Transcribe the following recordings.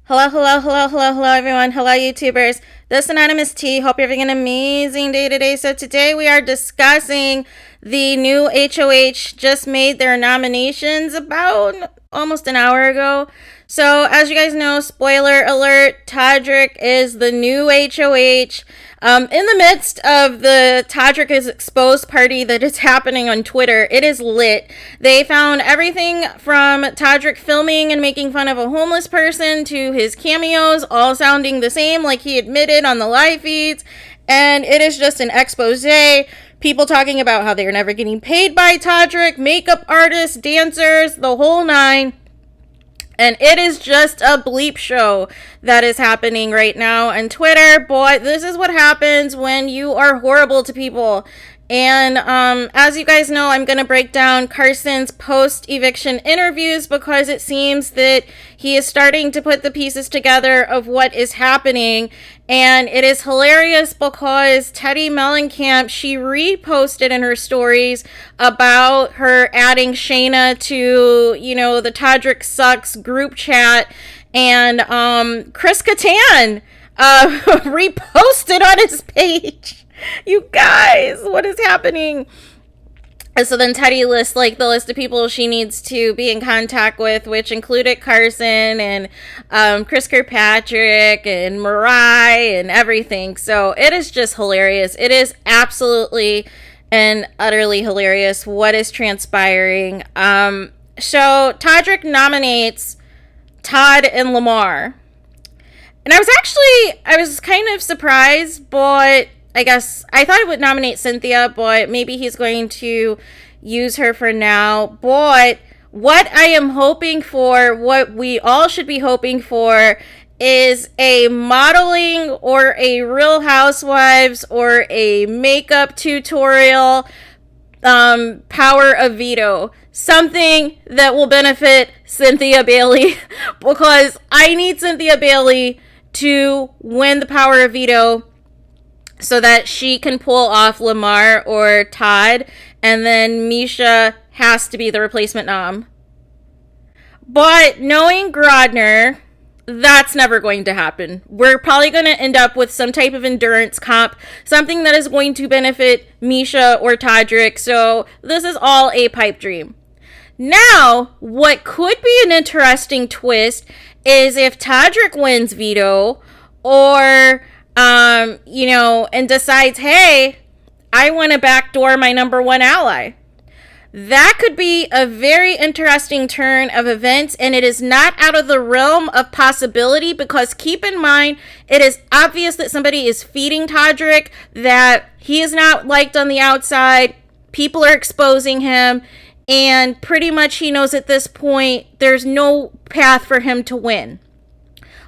Hello, everyone. Hello, YouTubers. This is Anonymous T. Hope you're having an amazing day today. So today we are discussing the new HOH just made their nominations about almost an hour ago. So as you guys know, spoiler alert, Todrick is the new HOH. In the midst of the Todrick is Exposed party that is happening on Twitter, it is lit. They found everything from Todrick filming and making fun of a homeless person to his cameos, all sounding the same like he admitted on the live feeds. And it is just an expose. People talking about how they are never getting paid by Todrick, makeup artists, dancers, the whole nine. And it is just a bleep show that is happening right now on Twitter. Boy, this is what happens when you are horrible to people. And as you guys know, I'm going to break down Carson's post-eviction interviews because it seems that he is starting to put the pieces together of what is happening. And it is hilarious because Teddy Mellencamp, she reposted in her stories about her adding Shayna to, the Todrick Sucks group chat. And Chris Kattan reposted on his page. You guys, what is happening? And so then Teddy lists the list of people she needs to be in contact with, which included Carson and Chris Kirkpatrick and Mariah and everything. So it is just hilarious. It is absolutely and utterly hilarious what is transpiring. So Todrick nominates Todd and Lamar. And I was kind of surprised, but I guess I thought it would nominate Cynthia, but maybe he's going to use her for now. But what I am hoping for, what we all should be hoping for, is a modeling or a Real Housewives or a makeup tutorial power of veto. Something that will benefit Cynthia Bailey because I need Cynthia Bailey to win the power of veto so that she can pull off Lamar or Todd, and then Misha has to be the replacement nom. But knowing Grodner, that's never going to happen. We're probably going to end up with some type of endurance comp, something that is going to benefit Misha or Todrick, so this is all a pipe dream. Now, what could be an interesting twist is if Todrick wins veto, or and decides, hey, I want to backdoor my number one ally. That could be a very interesting turn of events, and it is not out of the realm of possibility because keep in mind, it is obvious that somebody is feeding Todrick, that he is not liked on the outside. People are exposing him, and pretty much he knows at this point there's no path for him to win.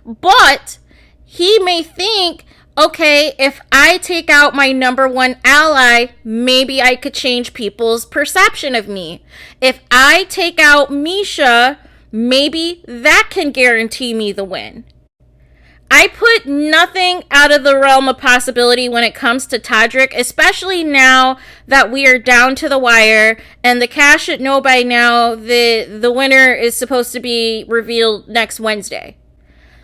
But he may think, okay, if I take out my number one ally, maybe I could change people's perception of me. If I take out Misha, maybe that can guarantee me the win. I put nothing out of the realm of possibility when it comes to Todrick, especially now that we are down to the wire, and the cast should know by now that the winner is supposed to be revealed next Wednesday.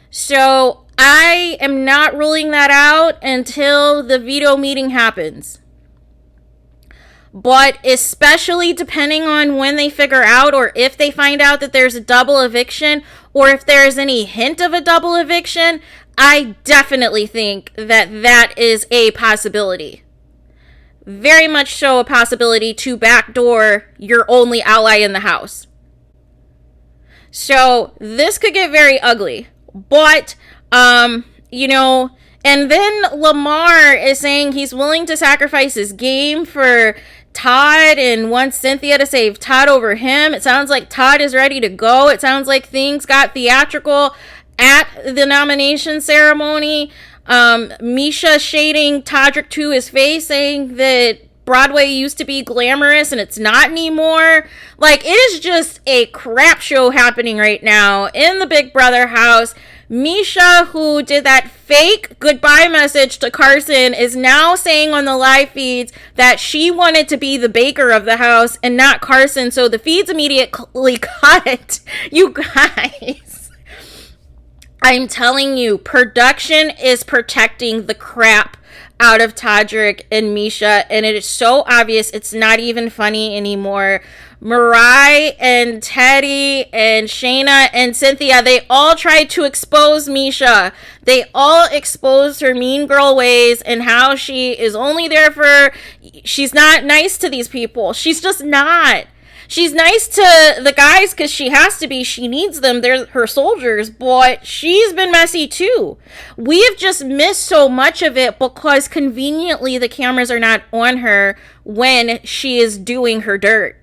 So I am not ruling that out until the veto meeting happens. But especially depending on when they figure out, or if they find out that there's a double eviction, or if there's any hint of a double eviction, I definitely think that that is a possibility. Very much so a possibility to backdoor your only ally in the house. So this could get very ugly. But and then Lamar is saying he's willing to sacrifice his game for Todd and wants Cynthia to save Todd over him. It sounds like Todd is ready to go. It sounds like things got theatrical at the nomination ceremony. Misha shading Todrick to his face, saying that Broadway used to be glamorous and it's not anymore. It is just a crap show happening right now in the Big Brother house. Misha, who did that fake goodbye message to Carson, is now saying on the live feeds that she wanted to be the baker of the house and not Carson, so the feeds immediately cut. You guys. I'm telling you, production is protecting the crap out of Todrick and Misha, and it is so obvious it's not even funny anymore. Mariah and Teddy and Shayna and Cynthia, they all tried to expose Misha. They all exposed her mean girl ways and how she is only there for, she's not nice to these people. She's just not. She's nice to the guys because she has to be. She needs them. They're her soldiers. But she's been messy too. We have just missed so much of it because conveniently the cameras are not on her when she is doing her dirt.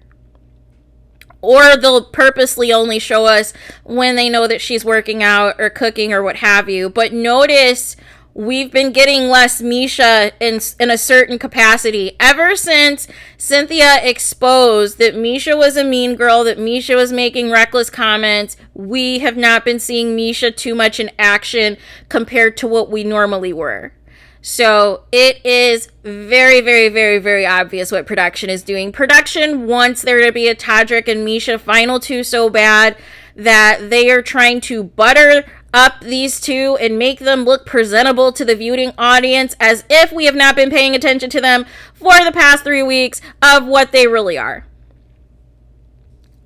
Or they'll purposely only show us when they know that she's working out or cooking or what have you. But notice we've been getting less Misha in a certain capacity. Ever since Cynthia exposed that Misha was a mean girl, that Misha was making reckless comments, we have not been seeing Misha too much in action compared to what we normally were. So it is very, very, very, very obvious what production is doing. Production wants there to be a Todrick and Misha final two so bad that they are trying to butter up these two and make them look presentable to the viewing audience as if we have not been paying attention to them for the past 3 weeks of what they really are.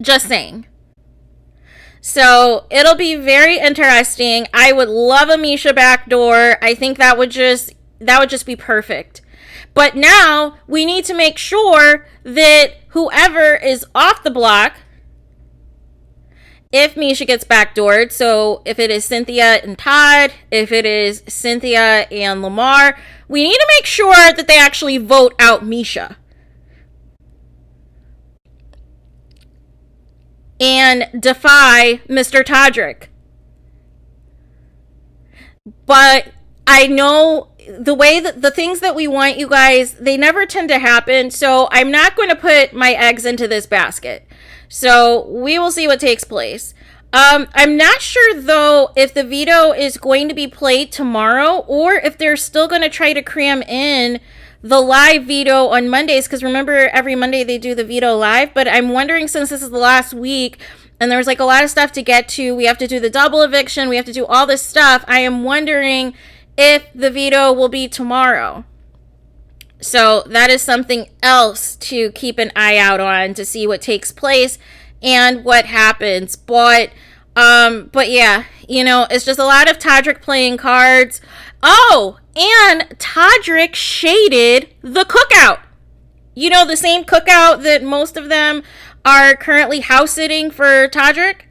Just saying. So it'll be very interesting. I would love a Misha backdoor. I think that would just be perfect. But now we need to make sure that whoever is off the block, if Misha gets backdoored, so if it is Cynthia and Todd, if it is Cynthia and Lamar, we need to make sure that they actually vote out Misha. And defy Mr. Todrick. But I know the way that the things that we want, you guys, they never tend to happen. So I'm not going to put my eggs into this basket. So we will see what takes place. I'm not sure, though, if the veto is going to be played tomorrow or if they're still going to try to cram in the live veto on Mondays. Because remember, every Monday they do the veto live. But I'm wondering, since this is the last week and there's like a lot of stuff to get to, we have to do the double eviction, we have to do all this stuff. I am wondering if the veto will be tomorrow. So that is something else to keep an eye out on to see what takes place and what happens. But yeah, you know, it's just a lot of Todrick playing cards. Oh, and Todrick shaded the cookout. You know, the same cookout that most of them are currently house sitting for Todrick.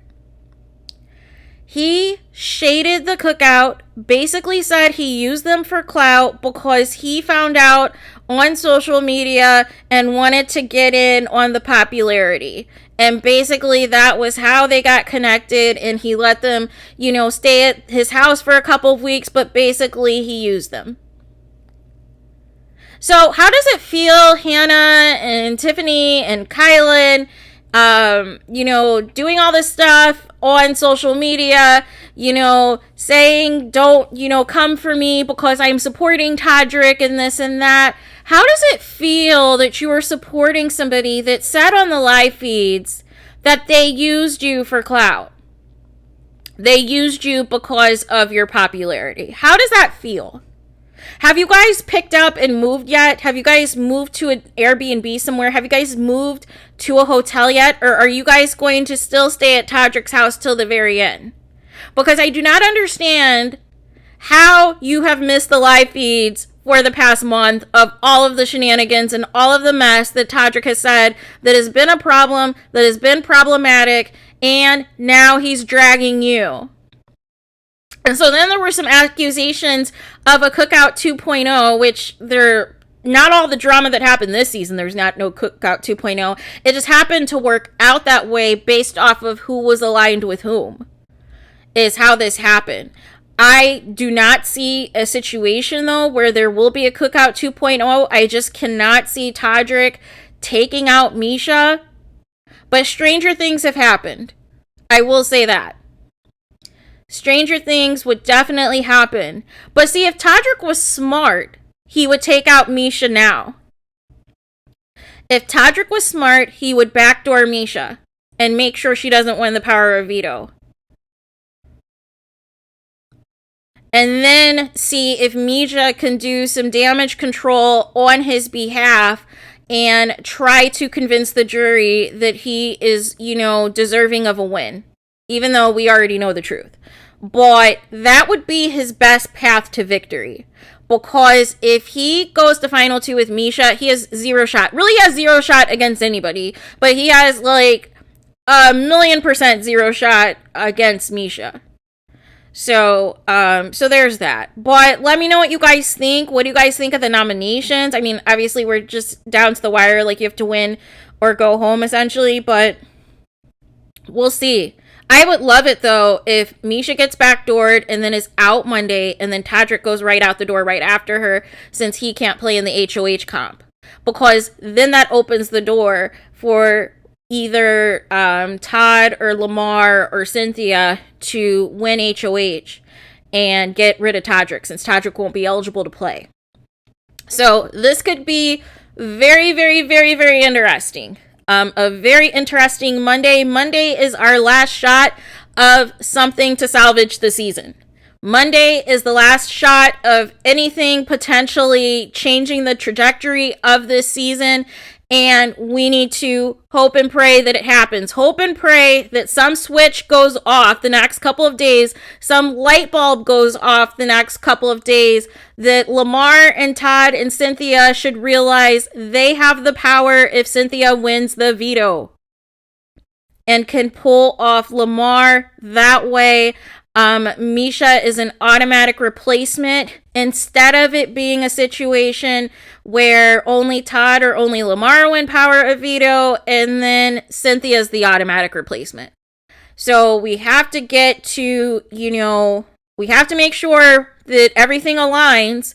He shaded the cookout, basically said he used them for clout because he found out on social media and wanted to get in on the popularity. And basically that was how they got connected, and he let them, you know, stay at his house for a couple of weeks, but basically he used them. So how does it feel, Hannah and Tiffany and Kylan, you know, doing all this stuff on social media, you know, saying don't, you know, come for me because I'm supporting Todrick and this and that. How does it feel that you are supporting somebody that said on the live feeds that they used you for clout? They used you because of your popularity. How does that feel? Have you guys picked up and moved yet? Have you guys moved to an Airbnb somewhere? Have you guys moved to a hotel yet? Or are you guys going to still stay at Todrick's house till the very end? Because I do not understand how you have missed the live feeds for the past month of all of the shenanigans and all of the mess that Todrick has said that has been a problem, that has been problematic, and now he's dragging you. And so then there were some accusations of a Cookout 2.0, which they're not all the drama that happened this season. There's no Cookout 2.0. It just happened to work out that way based off of who was aligned with whom, is how this happened. I do not see a situation, though, where there will be a Cookout 2.0. I just cannot see Todrick taking out Misha. But stranger things have happened. I will say that. Stranger things would definitely happen. But see, if Todrick was smart, he would take out Misha now. If Todrick was smart, he would backdoor Misha and make sure she doesn't win the power of veto. and then see if Misha can do some damage control on his behalf and try to convince the jury that he is, deserving of a win, even though we already know the truth. But that would be his best path to victory. Because if he goes to final 2 with Misha, he has zero shot. Really has zero shot against anybody. But he has like 1,000,000% zero shot against Misha. So there's that. But let me know what you guys think. What do you guys think of the nominations? I mean, obviously we're just down to the wire. Like, you have to win or go home, essentially. But we'll see. I would love it, though, if Misha gets backdoored and then is out Monday, and then Todrick goes right out the door right after her, since he can't play in the HOH comp. Because then that opens the door for either Todd or Lamar or Cynthia to win HOH and get rid of Todrick, since Todrick won't be eligible to play. So this could be very, very, very, very interesting. A very interesting Monday. Monday is our last shot of something to salvage the season. Monday is the last shot of anything potentially changing the trajectory of this season. And we need to hope and pray that it happens. Hope and pray that some switch goes off the next couple of days. Some light bulb goes off the next couple of days. That Lamar and Todd and Cynthia should realize they have the power if Cynthia wins the veto. And can pull off Lamar that way. Misha is an automatic replacement, instead of it being a situation where only Todd or only Lamar win power of veto, and then Cynthia's the automatic replacement. So we have to get to, we have to make sure that everything aligns,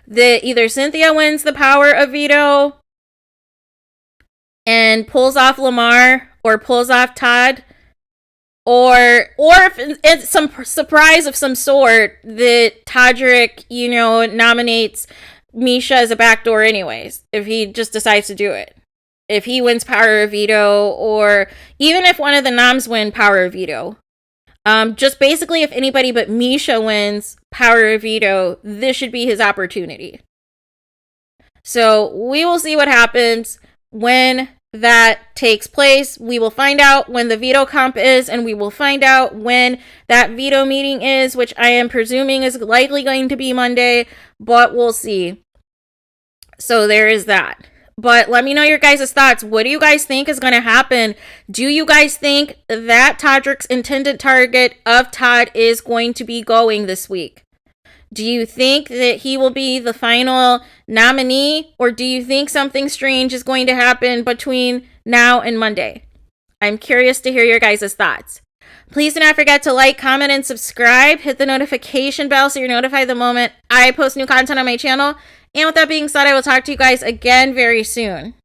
that either Cynthia wins the power of veto and pulls off Lamar, or pulls off Todd, or if it's some surprise of some sort that Todrick, nominates Misha as a backdoor anyways, if he just decides to do it. If he wins power of veto, or even if one of the noms win power of veto. Just basically, if anybody but Misha wins power of veto, this should be his opportunity. So we will see what happens when that takes place. We will find out when the veto comp is, and we will find out when that veto meeting is, which I am presuming is likely going to be Monday, but we'll see. So there is that. But let me know your guys' thoughts. What do you guys think is going to happen? Do you guys think that Todrick's intended target of Todd is going to be going this week? Do you think that he will be the final nominee, or do you think something strange is going to happen between now and Monday? I'm curious to hear your guys' thoughts. Please do not forget to like, comment, and subscribe. Hit the notification bell so you're notified the moment I post new content on my channel. And with that being said, I will talk to you guys again very soon.